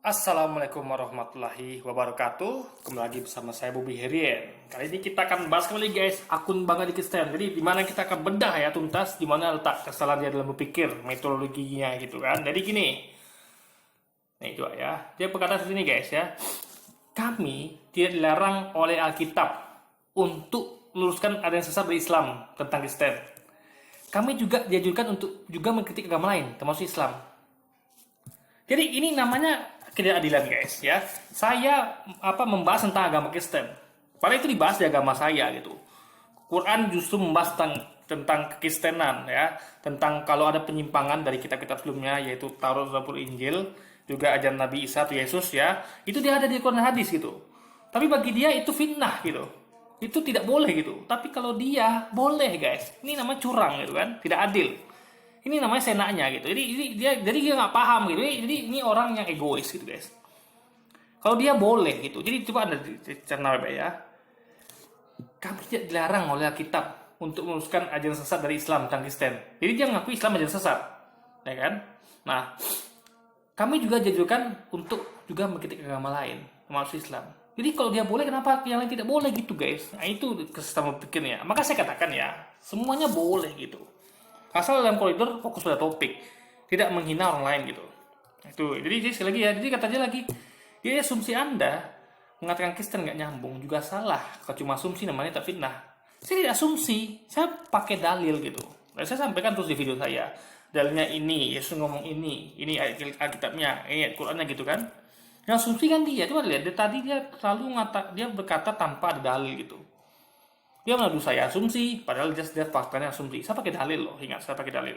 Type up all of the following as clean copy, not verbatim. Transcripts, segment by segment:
Assalamualaikum warahmatullahi wabarakatuh. Kembali lagi bersama saya Bobby Herien. Kali ini kita akan bahas kembali guys akun Bangga di Kristen. Jadi di mana kita akan bedah ya tuntas di mana letak kesalahan dia dalam berpikir, metodologinya gitu kan. Jadi gini. Nih coba ya. Dia berkata seperti ini guys ya. Kami tidak dilarang oleh Alkitab untuk meluruskan ada yang sesat dari Islam tentang Kristen. Kami juga dianjurkan untuk juga mengkritik agama lain termasuk Islam. Jadi ini namanya ketidakadilan guys ya. Saya membahas tentang agama Kristen. Padahal itu dibahas di agama saya gitu. Quran justru membahas tentang kekristenan ya, tentang kalau ada penyimpangan dari kitab-kitab sebelumnya yaitu Taurat, Zabur, Injil, juga ajaran Nabi Isa atau Yesus ya. Itu dia ada di Quran dan hadis gitu. Tapi bagi dia itu fitnah gitu. Itu tidak boleh gitu. Tapi kalau dia boleh guys. Ini namanya curang gitu kan, tidak adil. Ini namanya senaknya gitu. Jadi dia nggak paham gitu. Jadi ini orang yang egois gitu guys. Kalau dia boleh gitu. Jadi coba Anda cerna ya. Kami tidak dilarang oleh Alkitab untuk meluruskan ajaran sesat dari Islam tentang Kristen. Jadi dia mengaku Islam ajaran sesat, ya kan? Nah, kami juga dianjurkan untuk juga mengkritik agama lain, termasuk Islam. Jadi kalau dia boleh, kenapa yang lain tidak boleh gitu guys? Nah itu kesesamaan pikirnya. Maka saya katakan ya, semuanya boleh gitu. Asal dalam koridor fokus pada topik, tidak menghina orang lain gitu. Itu. Jadi sekali lagi ya, jadi katanya lagi, dia asumsi Anda mengatakan Kristen nggak nyambung juga salah. Kalau cuma asumsi namanya tak fitnah. Saya tidak asumsi, saya pakai dalil gitu. Dan saya sampaikan terus di video saya. Dalilnya ini, Yesus ngomong ini ayat Alkitabnya, ayat Qurannya gitu kan. Yang asumsi kan dia, coba lihat, tadi dia selalu dia berkata tanpa ada dalil gitu. Dia menuduh saya asumsi, padahal dia faktanya asumsi. Saya pakai dalil loh, ingat saya pakai dalil.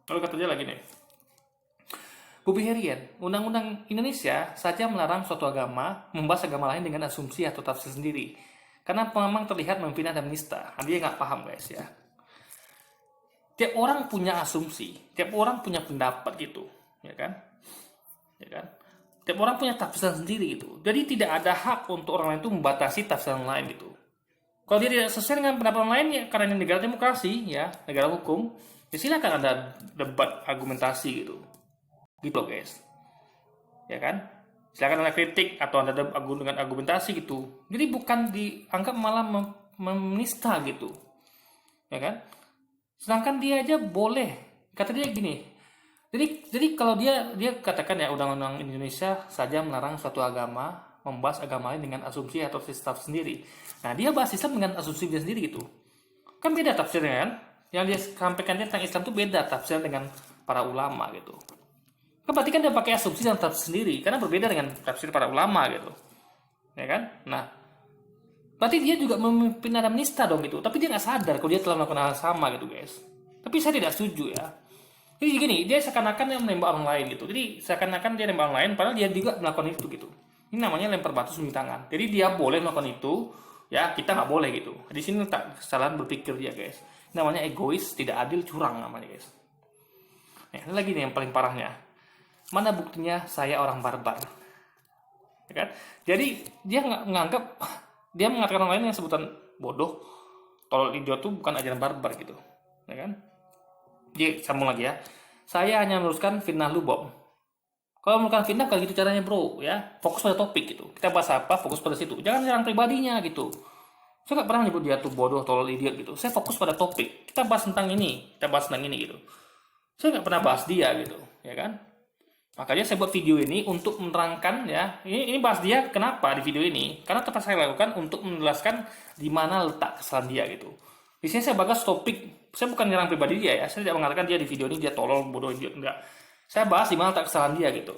Lalu kata dia lagi nih, Bobby Herien, Undang-Undang Indonesia saja melarang suatu agama membahas agama lain dengan asumsi atau tafsir sendiri. Karena memang terlihat memfitnah dan menista. Dia nggak paham guys ya. Tiap orang punya asumsi, tiap orang punya pendapat gitu, ya kan? Ya kan? Tiap orang punya tafsiran sendiri gitu. Jadi tidak ada hak untuk orang lain itu membatasi tafsiran lain gitu. Kalau dia tidak sesuai dengan pendapat orang lain ya, karena ini negara demokrasi ya, negara hukum, ya silakan ada debat argumentasi gitu. Gitu guys. Ya kan? Silakan ada kritik atau ada dengan argumentasi gitu. Jadi bukan dianggap malah menista gitu. Ya kan? Sedangkan dia aja boleh. Kata dia gini. Jadi kalau dia katakan ya Undang-Undang Indonesia saja melarang suatu agama membahas agama lain dengan asumsi atau sistem sendiri. Nah, dia bahas Islam dengan asumsi dia sendiri gitu. Kan beda tafsirnya kan? Yang dia sampaikan tentang Islam itu beda tafsir dengan para ulama gitu. Kan berarti kan dia pakai asumsi dan tafsir sendiri, karena berbeda dengan tafsir para ulama gitu. Ya kan? Nah, berarti dia juga memimpin ada menista dong gitu. Tapi dia nggak sadar kalau dia telah melakukan hal sama gitu guys. Tapi saya tidak setuju ya. Jadi gini, dia seakan-akan yang menembak orang lain gitu. Jadi seakan-akan dia menembak orang lain, padahal dia juga melakukan itu gitu. Ini namanya lempar batu sembunyi tangan. Jadi dia boleh melakukan itu, ya kita nggak boleh gitu. Di sini tak kesalahan berpikir dia guys. Ini namanya egois, tidak adil, curang namanya guys. Nah, ini lagi nih yang paling parahnya. Mana buktinya saya orang barbar? Ya kan? Jadi dia nggak menganggap, dia mengatakan orang lain yang sebutan bodoh, tolol, idiot itu bukan ajaran barbar gitu. Ya kan? Jadi sambung lagi ya. Saya hanya meluruskan fitnah lu Bob. Kalau melakukan fitnah kalau gitu caranya bro ya, fokus pada topik gitu. Kita bahas apa, fokus pada situ. Jangan nyerang pribadinya gitu. Saya nggak pernah menyebut dia tuh bodoh, tolol, idiot gitu. Saya fokus pada topik. Kita bahas tentang ini, gitu. Saya nggak pernah bahas dia gitu, ya kan? Makanya saya buat video ini untuk menerangkan ya. Ini bahas dia kenapa di video ini? Karena tempat saya lakukan untuk menjelaskan di mana letak kesalahan dia gitu. Di sini saya bahas topik. Saya bukan menyerang pribadi dia ya. Saya tidak mengatakan dia di video ini dia tolol, bodoh, idiot, enggak. Saya bahas di mana letak kesalahan dia gitu.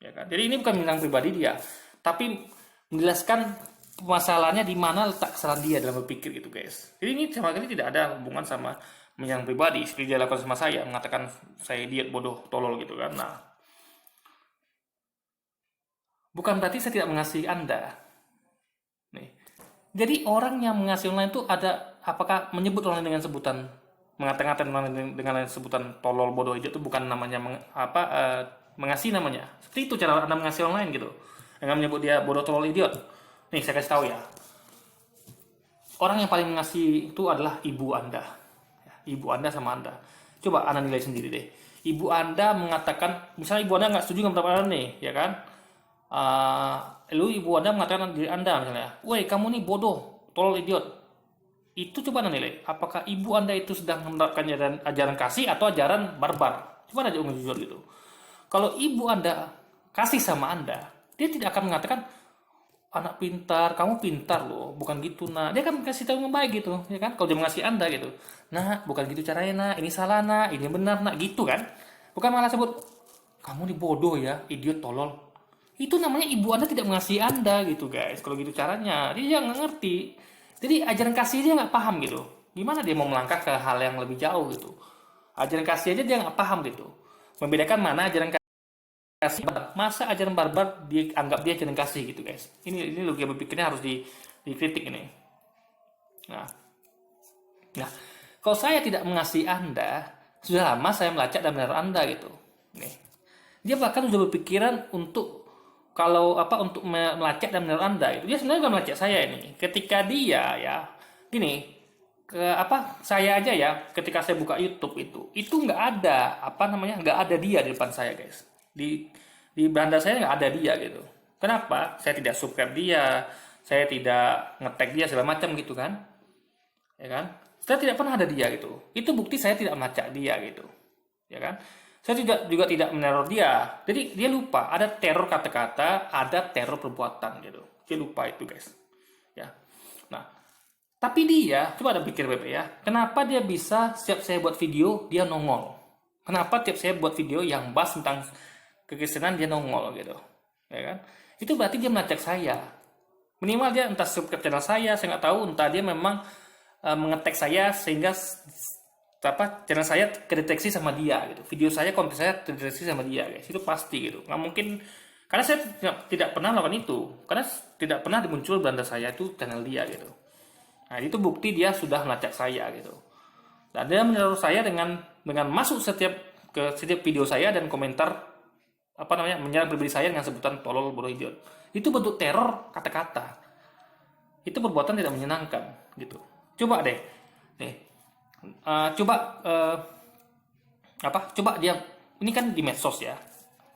Ya kan? Jadi ini bukan menyerang pribadi dia, tapi menjelaskan masalahnya di mana letak kesalahan dia dalam berpikir gitu guys. Jadi ini sama sekali tidak ada hubungan sama menyerang pribadi seperti dia lakukan sama saya, mengatakan saya idiot, bodoh, tolol gitu kan. Nah, bukan berarti saya tidak mengasihi Anda. Nih. Jadi orang yang mengasihi orang lain itu ada apakah menyebut orang lain dengan sebutan mengatakan dengan sebutan tolol, bodoh, idiot itu bukan namanya mengasihi namanya. Seperti itu cara Anda mengasihi orang lain gitu. Dengan menyebut dia bodoh, tolol, idiot. Nih saya kasih tahu ya. Orang yang paling mengasihi itu adalah ibu Anda. Ibu Anda sama Anda. Coba Anda nilai sendiri deh. Ibu Anda mengatakan, misalnya ibu Anda nggak setuju dengan pendapat Anda nih, ya kan? Lu ibu anda mengatakan diri anda misalnya, woi kamu nih bodoh, tolol, idiot. Itu coba anda nilai, apakah ibu anda itu sedang menerapkan ajaran kasih atau ajaran barbar? Coba aja jujur gitu. Kalau ibu anda kasih sama anda, dia tidak akan mengatakan, anak pintar, kamu pintar loh, bukan gitu nah. Dia kan kasih tahu yang baik gitu, ya kan? Kalau dia ngasih anda gitu, nah bukan gitu caranya nak, ini salah nak, ini benar nak, gitu kan? Bukan malah sebut, kamu nih bodoh ya, idiot, tolol. Itu namanya ibu anda tidak mengasihi anda gitu guys. Kalau gitu caranya, dia nggak ngerti. Jadi ajaran kasih dia nggak paham gitu. Gimana dia mau melangkah ke hal yang lebih jauh gitu? Ajaran kasih aja dia nggak paham gitu. Membedakan mana ajaran kasih, masa ajaran barbar dianggap dia ajaran kasih gitu guys. Ini logika berpikirnya harus dikritik ini. Nah, kalau saya tidak mengasihi anda, sudah lama saya melacak dan meneror anda gitu. Nih, dia bahkan sudah berpikiran untuk untuk melacak dan meneror anda itu. Dia sebenarnya udah melacak saya ini. Ketika dia ya gini, saya aja ya, ketika saya buka YouTube itu nggak ada nggak ada dia di depan saya guys. Di beranda saya nggak ada dia gitu. Kenapa? Saya tidak subscribe dia, saya tidak nge-tag dia segala macam gitu kan, ya kan? Saya tidak pernah ada dia gitu. Itu bukti saya tidak melacak dia gitu, ya kan? Saya juga tidak meneror dia. Jadi dia lupa ada teror kata-kata, ada teror perbuatan gitu. Dia lupa itu guys, ya. Nah, tapi dia coba ada pikir Beb ya, kenapa dia bisa setiap saya buat video dia nongol? Kenapa tiap saya buat video yang bahas tentang kekristenan dia nongol gitu, ya kan? Itu berarti dia melacak saya. Minimal dia entah subscribe channel saya nggak tahu, entah dia memang mengetek saya sehingga channel saya kedeteksi sama dia gitu. Video saya, konten saya terdeteksi sama dia guys. Itu pasti gitu. Nggak mungkin, karena saya tidak pernah melakukan itu. Karena tidak pernah muncul beranda saya itu channel dia gitu. Nah, itu bukti dia sudah melacak saya gitu. Dan dia meneror saya dengan masuk ke setiap video saya dan komentar menyerang pribadi saya dengan sebutan tolol, bodoh, idiot. Itu bentuk teror kata-kata. Itu perbuatan tidak menyenangkan gitu. Coba deh, nih, coba dia, ini kan di medsos ya,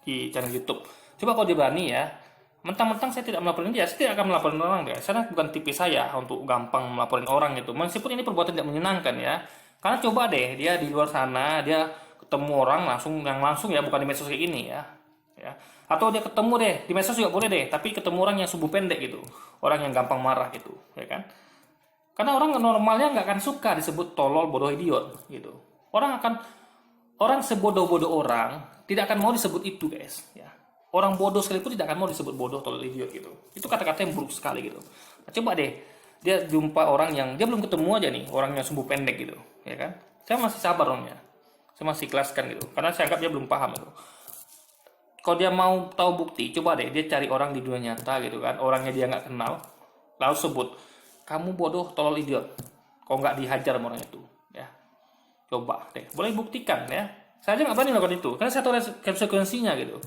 di channel YouTube. Coba kalau dia berani ya, mentang-mentang saya tidak melaporin dia, saya tidak akan melaporin orang guys. Karena bukan tipe saya untuk gampang melaporin orang gitu. Meskipun ini perbuatan tidak menyenangkan ya. Karena coba deh dia di luar sana, dia ketemu orang langsung ya, bukan di medsos kayak gini ya. Atau dia ketemu deh di medsos juga boleh deh, tapi ketemu orang yang sumbu pendek gitu, orang yang gampang marah gitu, ya kan? Karena orang normalnya nggak akan suka disebut tolol, bodoh, idiot gitu. Orang sebodoh-bodoh orang tidak akan mau disebut itu guys ya. Orang bodoh sekalipun tidak akan mau disebut bodoh, tolol, idiot gitu. Itu kata-kata yang buruk sekali gitu. Nah, coba deh dia jumpa orang yang dia belum ketemu aja nih, orang yang sumbu pendek gitu, ya kan? Saya masih sabar orangnya, saya masih ikhlaskan gitu, karena saya anggap dia belum paham gitu. Kalau dia mau tahu bukti, coba deh dia cari orang di dunia nyata gitu kan, orangnya dia nggak kenal, lalu sebut, kamu bodoh, tolol, idiot. Kok nggak dihajar sama orang itu, ya. Coba deh, boleh buktikan ya. Saya aja nggak berani melakukan itu, karena saya tahu konsekuensinya gitu.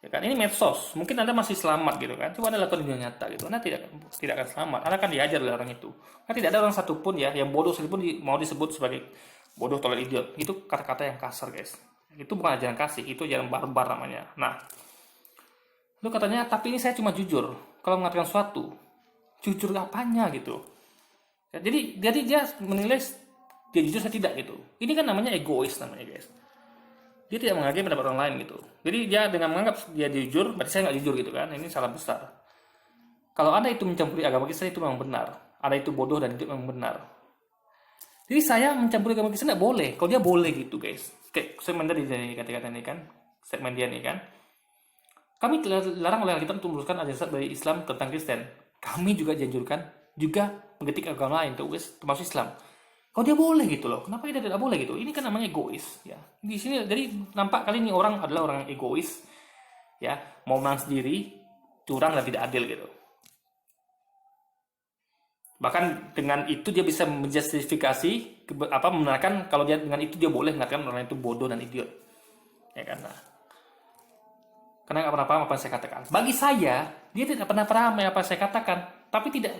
Ya kan, ini medsos, mungkin Anda masih selamat gitu kan. Coba Anda lakukan di dunia nyata gitu, Anda tidak akan selamat. Anda akan dihajar oleh orang itu. Karena tidak ada orang satupun ya yang bodoh sekalipun mau disebut sebagai bodoh, tolol, idiot. Itu kata-kata yang kasar guys. Itu bukan ajaran kasih, itu ajaran barbar namanya. Nah, lu katanya, tapi ini saya cuma jujur. Kalau mengatakan suatu, jujur apanya gitu. Ya, jadi dia menilai dia jujur, saya tidak gitu. Ini kan namanya egois namanya guys. Dia tidak menghargai pendapat orang lain gitu. Jadi dia dengan menganggap dia jujur, berarti saya nggak jujur gitu kan. Ini salah besar. Kalau Anda itu mencampuri agama Kristen itu memang benar. Anda itu bodoh dan itu memang benar. Jadi saya mencampuri agama Kristen nggak boleh. Kalau dia boleh gitu guys. Kayak segmen tadi kata-kata ini kan, segmen dia nih kan. Kami dilarang oleh Alkitab untuk meluruskan ajaran dari Islam tentang Kristen. Kami juga dianjurkan juga mengkritik agama lain termasuk Islam. Kalau dia boleh gitu loh, kenapa dia tidak boleh gitu? Ini kan namanya egois ya. Di sini jadi nampak kali ini orang adalah orang yang egois ya, mau menang sendiri, curang dan tidak adil gitu. Bahkan dengan itu dia bisa menjustifikasi membenarkan kalau dia dengan itu dia boleh mengatakan orang itu bodoh dan idiot. Ya kan? Nah, karena nggak pernah paham apa yang saya katakan. Bagi saya, dia tidak pernah paham apa yang saya katakan, tapi tidak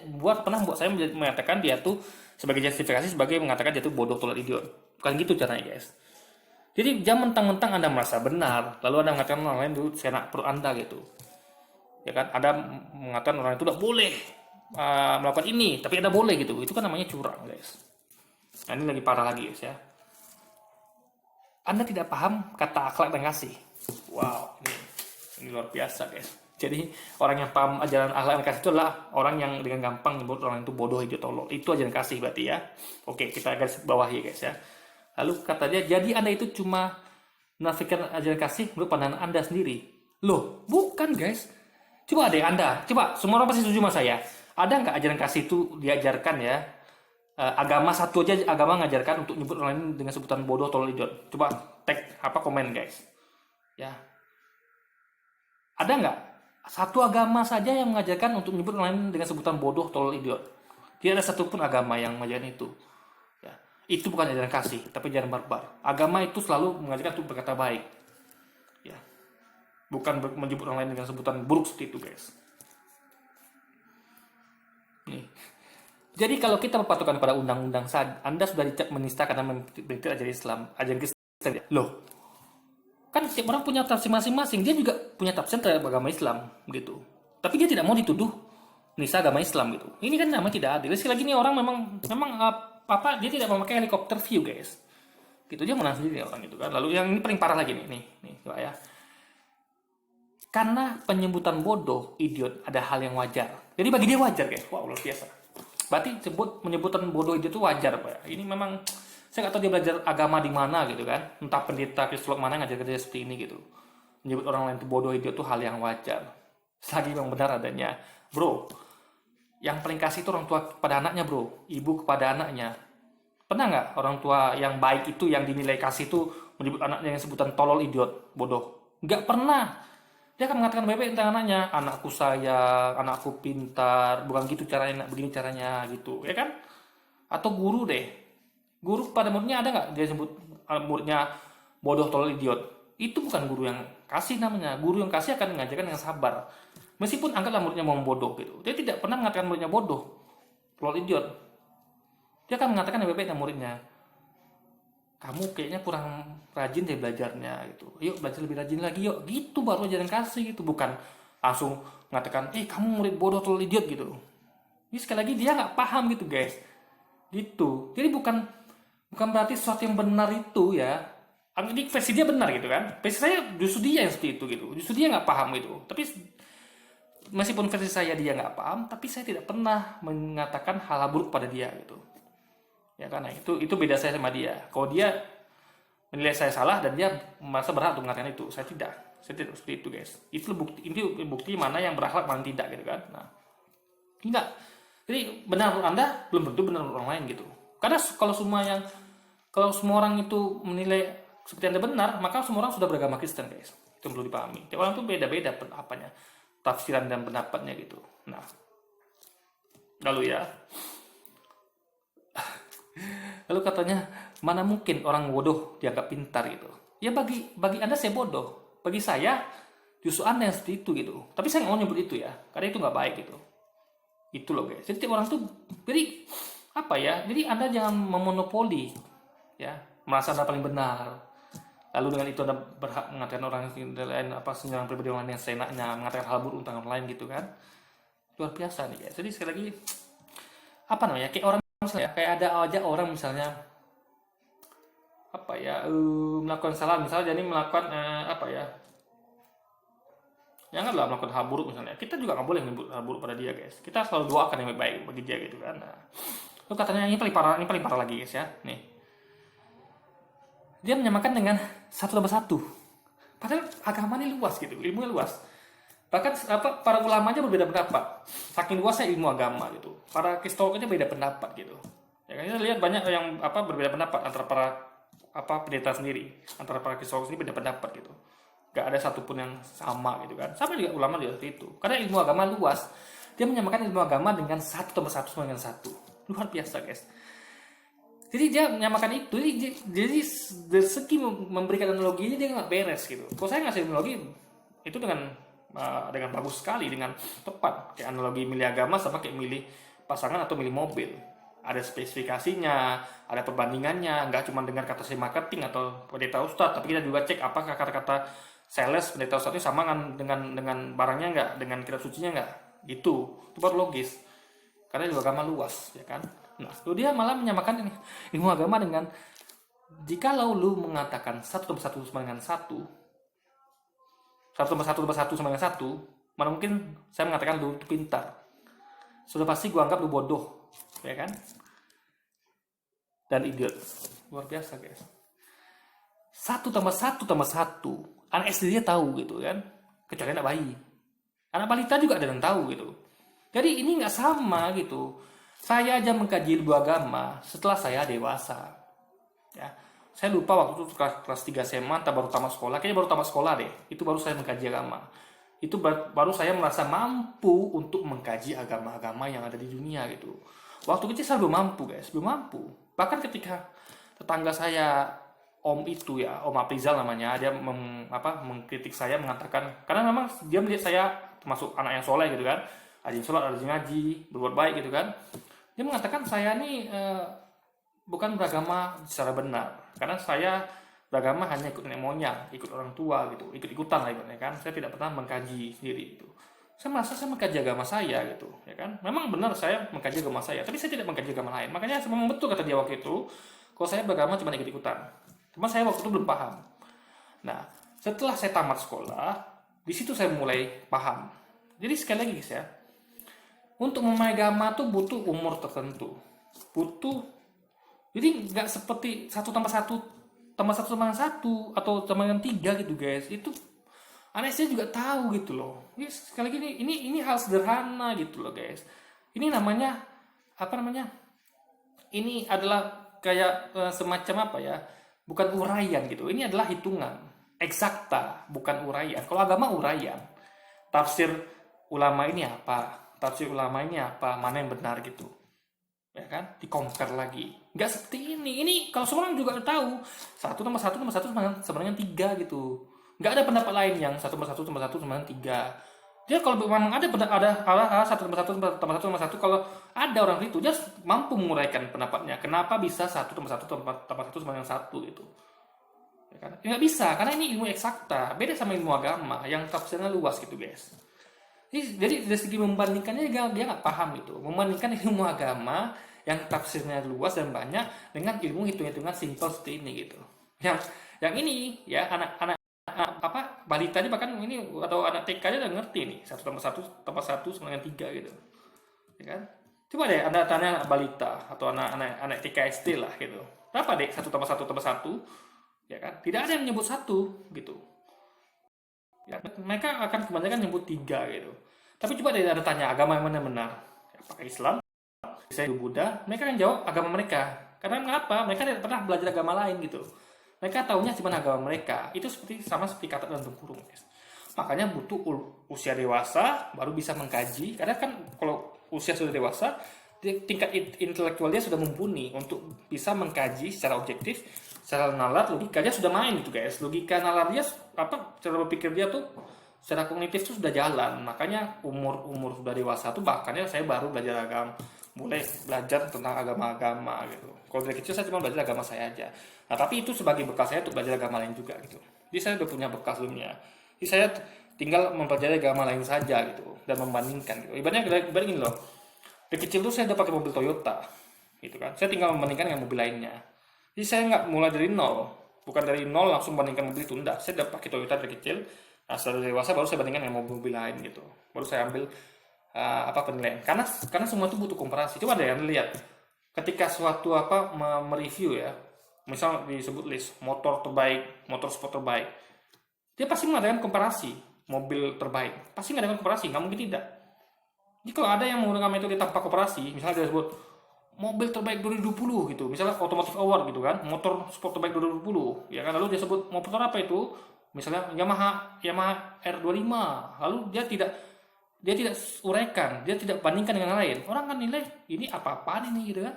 pernah membuat saya mengatakan dia tuh sebagai justifikasi sebagai mengatakan dia tuh bodoh, tolol, idiot. Bukan gitu caranya guys. Jadi jangan mentang-mentang Anda merasa benar, lalu Anda mengatakan orang lain dulu saya nak perut Anda gitu. Ya kan? Ada mengatakan orang itu tidak boleh melakukan ini, tapi ada boleh gitu. Itu kan namanya curang, guys. Nah, ini lagi parah lagi, guys ya. Anda tidak paham kata akhlak dan kasih. Wow, ini luar biasa, guys. Jadi orang yang paham ajaran akhlak dan kasih itu adalah orang yang dengan gampang nyebut orang itu bodoh, idiot, tolol. Itu ajaran kasih berarti ya. Oke, kita garis bawahi, guys ya. Lalu kata dia, jadi Anda itu cuma menafikan ajaran kasih menurut pandangan Anda sendiri. Loh, bukan, guys. Coba deh Anda, coba semua orang pasti setuju sama saya. Ada nggak ajaran kasih itu diajarkan ya? Agama satu aja agama ngajarkan untuk nyebut orang lain dengan sebutan bodoh, tolol, idiot. Coba tag komen guys. Ya. Ada nggak satu agama saja yang mengajarkan untuk menyebut orang lain dengan sebutan bodoh, tolol, idiot? Tidak ada satupun agama yang mengajarkan itu. Ya. Itu bukan ajaran kasih, tapi ajaran barbar. Agama itu selalu mengajarkan untuk berkata baik. Ya. Bukan menyebut orang lain dengan sebutan buruk seperti itu, guys. Nih. Jadi kalau kita berpatokan pada undang-undang Anda sudah dicap menista karena mengikuti ajaran Islam, ajaran Kristen. Loh, kan setiap orang punya tafsir masing-masing. Dia juga punya tafsir terhadap agama Islam, gitu. Tapi dia tidak mau dituduh menista agama Islam, gitu. Ini kan namanya tidak adil. Sekali lagi nih orang memang dia tidak memakai helikopter view, guys. Gitu dia menang sendiri orang itu kan. Lalu yang ini paling parah lagi nih, coba ya. Karena penyebutan bodoh, idiot ada hal yang wajar. Jadi bagi dia wajar, guys. Wow, luar biasa. Berarti menyebutan bodoh itu wajar, Pak. Ini memang saya nggak tahu dia belajar agama di mana gitu kan. Entah pendeta Kristolog mana ngajar dia seperti ini gitu. Menyebut orang lain itu bodoh itu hal yang wajar. Selagi memang benar adanya. Bro, yang paling kasih itu orang tua kepada anaknya, bro. Ibu kepada anaknya. Pernah nggak orang tua yang baik itu, yang dinilai kasih itu menyebut anaknya yang sebutan tolol, idiot, bodoh? Nggak pernah. Dia akan mengatakan baik-baik tentang anaknya, anakku sayang, anakku pintar, bukan gitu caranya, begini caranya gitu, ya kan? Atau guru deh, guru pada muridnya ada nggak dia sebut muridnya bodoh, tolol, idiot? Itu bukan guru yang kasih namanya. Guru yang kasih akan mengajarkan dengan sabar. Meskipun anggaplah muridnya mau bodoh gitu, dia tidak pernah mengatakan muridnya bodoh, tolol, idiot. Dia akan mengatakan baik-baik tentang muridnya. Kamu kayaknya kurang rajin deh belajarnya gitu. Yuk belajar lebih rajin lagi yuk. Gitu baru ajaran kasih gitu. Bukan langsung mengatakan, kamu murid bodoh atau idiot gitu. Ini sekali lagi dia nggak paham gitu guys. Gitu. Jadi bukan berarti sesuatu yang benar itu ya. Ini versi dia benar gitu kan. Versi saya justru dia yang seperti itu gitu. Justru dia nggak paham gitu. Tapi meskipun versi saya dia nggak paham, tapi saya tidak pernah mengatakan hal buruk pada dia gitu. Ya karena itu beda saya sama dia. Kalau dia menilai saya salah dan dia merasa berhak untuk mengatakan itu, saya tidak seperti itu guys. Itu bukti mana yang berakhlak mana tidak gitu kan. Nah, enggak. Jadi benar menurut Anda belum tentu benar menurut orang lain gitu. Karena kalau semua orang itu menilai seperti Anda benar, maka semua orang sudah beragama Kristen guys. Itu perlu dipahami. Tiap orang tuh beda-beda tafsiran dan pendapatnya gitu. Nah, lalu ya. Lalu katanya, mana mungkin orang bodoh dianggap pintar gitu. Ya bagi Anda saya bodoh. Bagi saya, justru Anda yang seperti itu gitu. Tapi saya nggak mau nyebut itu ya. Karena itu nggak baik gitu. Itu loh guys. Jadi orang tuh, jadi apa ya? Jadi Anda jangan memonopoli. Ya, merasa Anda paling benar. Lalu dengan itu Anda berhak mengatakan orang lain, senyarang pribadi orang lain yang seenaknya. Mengatakan hal buruk tentang orang lain gitu kan. Luar biasa nih guys. Jadi sekali lagi, kayak orang misalnya kayak ada aja orang misalnya melakukan salah, misalnya jadi melakukan janganlah melakukan hal buruk misalnya. Kita juga nggak boleh menyebut hal buruk pada dia guys. Kita selalu doakan yang baik bagi dia gitu kan. Nah, itu katanya ini paling parah lagi guys ya. Nih, dia menyamakan dengan satu tambah satu. Padahal agama ini luas gitu, ilmunya luas. Bahkan para ulamanya berbeda pendapat. Saking luasnya ilmu agama gitu. Para kristolognya beda pendapat gitu. Ya kan kita lihat banyak yang berbeda pendapat antara para pendeta sendiri, antara para kristolog sendiri beda pendapat gitu. Gak ada satupun yang sama gitu kan. Sama juga ulama juga seperti itu. Karena ilmu agama luas. Dia menyamakan ilmu agama dengan satu tambah satu sama dengan satu. Luar biasa guys. Jadi dia menyamakan itu. Jadi dari segi memberikan analoginya dia nggak beres gitu. Kalau saya ngasih analogi itu dengan bagus sekali, dengan tepat. Kayak analogi milih agama sama kayak milih pasangan atau milih mobil. Ada spesifikasinya, ada perbandingannya. Nggak cuma dengar kata si marketing atau pendeta ustadz, tapi kita juga cek apakah kata-kata sales pendeta ustadz ini sama dengan barangnya nggak, dengan kitab sucinya nggak, gitu. Itu baru logis, karena ilmu agama luas, ya kan. Nah, lalu dia malah menyamakan ini ilmu agama dengan, jikalau lu mengatakan satu tambah satu sama dengan satu, satu tambah satu tambah satu sama dengan satu, mana mungkin saya mengatakan lu itu pintar, sudah pasti gua anggap lu bodoh, ya kan, dan idiot. Luar biasa guys. Satu tambah satu tambah satu, anak SD dia tahu gitu kan, kecuali anak bayi, anak balita juga ada yang tahu gitu. Jadi ini nggak sama gitu. Saya aja mengkaji ilmu agama setelah saya dewasa, ya. Saya lupa waktu itu kelas 3 SMA, entah baru tamat sekolah, kayaknya baru tamat sekolah deh. Itu baru saya mengkaji agama. Itu baru saya merasa mampu untuk mengkaji agama-agama yang ada di dunia gitu. Waktu kecil saya belum mampu guys, belum mampu. Bahkan ketika tetangga saya, Om itu ya, Om Aprizal namanya, dia mengkritik saya, mengatakan, karena memang dia melihat saya termasuk anak yang soleh gitu kan, rajin sholat, rajin ngaji, berbuat baik gitu kan. Dia mengatakan saya nih bukan beragama secara benar, karena saya beragama hanya ikut nenek moyang, ikut orang tua gitu, ikut-ikutan lah ibaratnya kan. Saya tidak pernah mengkaji sendiri itu. Saya merasa saya mengkaji agama saya gitu, ya kan. Memang benar saya mengkaji agama saya, tapi saya tidak mengkaji agama lain. Makanya memang betul kata dia waktu itu, kalau saya beragama cuma ikut-ikutan. Cuma saya waktu itu belum paham. Nah, setelah saya tamat sekolah, di situ saya mulai paham. Jadi sekali lagi guys ya, untuk memahami agama tuh butuh umur tertentu, butuh. Jadi nggak seperti satu tambah satu sama dengan satu atau sama dengan tiga gitu guys. Itu anak saya juga tahu gitu loh. Ini sekali lagi ini hal sederhana gitu loh guys. Ini namanya apa namanya? Ini adalah kayak semacam apa ya? Bukan uraian gitu. Ini adalah hitungan eksakta, bukan uraian. Kalau agama uraian, tafsir ulama ini apa? Tafsir ulama ini apa? Mana yang benar gitu? Ya kan, di-compare lagi. Nggak seperti ini kalau seorang juga tahu satu tambah satu sama dengan tiga gitu. Nggak ada pendapat lain yang satu tambah satu sama dengan tiga. Dia kalau memang ada satu tambah satu sama satu, kalau ada orang itu dia mampu menguraikan pendapatnya kenapa bisa satu tambah satu sama dengan satu gitu, ya kan. Nggak bisa, karena ini ilmu eksakta, beda sama ilmu agama yang tafsirnya luas gitu guys. Jadi dari segi membandingkannya dia nggak paham itu. Membandingkan ilmu agama yang tafsirnya luas dan banyak dengan ilmu hitung-hitungan simpel seperti ini gitu. Yang ini ya anak-anak balita aja bahkan ini atau anak TK aja udah ngerti nih satu tambah satu sama dengan tiga gitu, ya kan. Coba deh anda tanya anak balita atau anak TK SD lah gitu, berapa deh satu tambah satu, ya kan. Tidak ada yang menyebut satu gitu. Ya, mereka akan kebanyakan nyebut tiga gitu. Tapi coba deh ada tanya agama yang mana benar, apakah Islam, Islam, Buddha, mereka akan jawab agama mereka. Karena mengapa? Mereka tidak pernah belajar agama lain gitu. Mereka tahunya cuma agama mereka. Itu sama seperti kata dalam kurung guys. Makanya butuh usia dewasa baru bisa mengkaji. Karena kan kalau usia sudah dewasa, tingkat intelektualnya sudah mumpuni untuk bisa mengkaji secara objektif, secara nalar, logikanya sudah main gitu guys. Logika nalarnya cara berpikir dia tuh secara kognitif tuh sudah jalan. Makanya umur sudah dewasa tuh bahkannya saya baru belajar agama, mulai belajar tentang agama-agama gitu. Kalau dari kecil saya cuma belajar agama saya aja. Nah, tapi itu sebagai bekal saya untuk belajar agama lain juga gitu. Jadi saya udah punya bekal sebelumnya. Jadi saya tinggal mempelajari agama lain saja gitu dan membandingkan gitu. Ibaratnya gini loh. Dari kecil tuh saya udah pakai mobil Toyota gitu kan. Saya tinggal membandingkan dengan mobil lainnya. Jadi saya nggak mulai dari nol, bukan dari nol langsung bandingkan mobil itu, enggak. Saya udah pakai Toyota dari kecil. Nah, setelah dewasa baru saya bandingkan dengan mobil lain gitu. Baru saya ambil penilaian. Karena semua itu butuh komparasi. Coba deh Anda lihat. Ketika suatu mereview ya, misal disebut list motor terbaik, motor sport terbaik, dia pasti mengadakan komparasi mobil terbaik. Pasti mengadakan komparasi, nggak mungkin tidak. Jadi kalau ada yang menggunakan metode tanpa komparasi, misalnya dia sebut mobil terbaik 2020 gitu, misalnya Automotive Award gitu kan, motor sport terbaik 2020, ya kan, lalu dia sebut motor apa itu, misalnya Yamaha R25, lalu dia tidak uraikan, dia tidak bandingkan dengan lain, orang kan nilai ini apa-apaan ini gitu kan.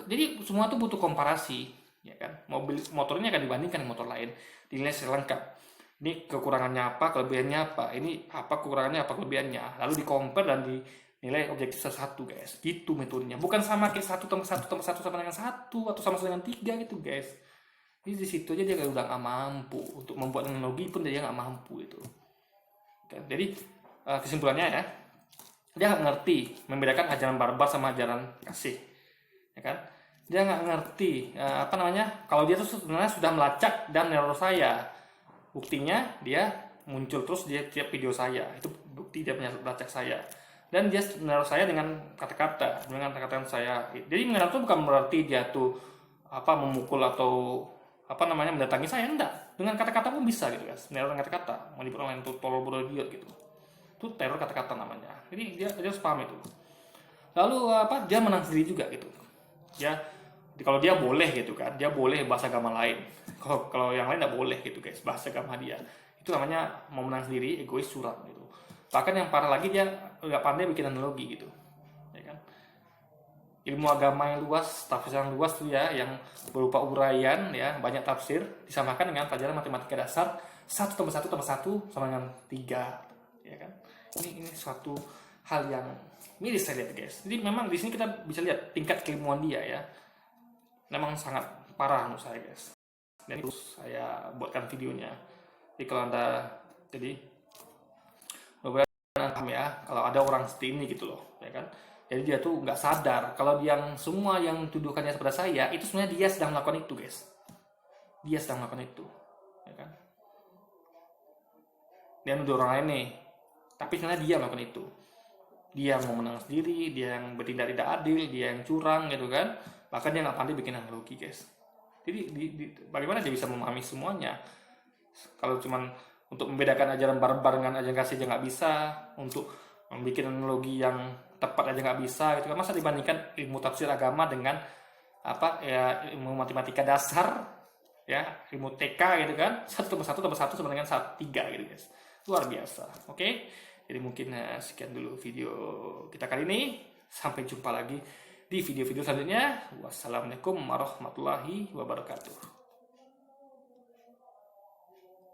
Jadi semua itu butuh komparasi, ya kan. Motornya akan dibandingkan dengan motor lain, dinilai secara lengkap. Ini kekurangannya apa, kelebihannya apa, ini apa kekurangannya, apa kelebihannya, lalu di-compare dan dinilai objektif satu guys. Gitu metodenya. Bukan sama kayak satu tambah satu sama dengan satu atau sama dengan tiga gitu guys. Jadi di situ aja dia udah nggak mampu untuk membuat analogi pun dia nggak mampu itu. Jadi kesimpulannya ya, dia nggak ngerti membedakan ajaran barbar sama ajaran kasih, ya kan? Dia nggak ngerti kalau dia tuh sebenarnya sudah melacak dan neror saya. Buktinya dia muncul terus dia tiap video saya, itu bukti dia punya melacak saya. Dan dia neror saya dengan kata-kata saya. Jadi menyerang itu bukan berarti dia tuh memukul atau mendatangi saya, enggak. Dengan kata-kata pun bisa gitu guys. Neror dengan kata-kata, menyebut orang lain tuh tolol bodoh idiot gitu. Itu teror kata-kata namanya. Jadi dia harus paham itu. Lalu dia menang sendiri juga gitu. Ya, kalau dia boleh gitu kan, dia boleh bahasa agama lain. Kalau yang lain enggak boleh gitu guys, bahasa agama dia. Itu namanya mau menang sendiri, egois, curang gitu. Bahkan yang parah lagi dia nggak pandai bikin analogi gitu. Ya kan? Ilmu agama yang luas, tafsir yang luas tuh ya, yang berupa uraian ya, banyak tafsir disamakan dengan pelajaran matematika dasar 1+1+1 sama dengan 3, ya kan? Ini suatu hal yang miris saya lihat guys. Jadi memang di sini kita bisa lihat tingkat keilmuan dia ya, memang sangat parah menurut saya guys. Dan itu saya buatkan videonya. Jadi kalau anda paham ya, kalau ada orang seperti ini gitu loh, ya kan? Jadi dia tuh nggak sadar kalau semua yang tuduhkannya kepada saya itu sebenarnya dia sedang melakukan itu guys. Dia sedang melakukan itu, ya kan? Dia nuduh orang lain nih, tapi sebenarnya dia melakukan itu. Dia mau menang sendiri, dia yang bertindak tidak adil, dia yang curang gitu kan. Bahkan dia nggak pandai bikin analogi guys. Jadi bagaimana dia bisa memahami semuanya? Kalau cuman untuk membedakan ajaran barbar dengan ajaran kasih aja nggak bisa, untuk membuat analogi yang tepat aja nggak bisa gitu kan. Masa dibandingkan ilmu tafsir agama dengan ilmu matematika dasar ya, ilmu TK gitu kan, 1+1+1 sama dengan 3 gitu guys. Luar biasa. Oke, jadi mungkin sekian dulu video kita kali ini. Sampai jumpa lagi di video-video selanjutnya. Wassalamualaikum warahmatullahi wabarakatuh.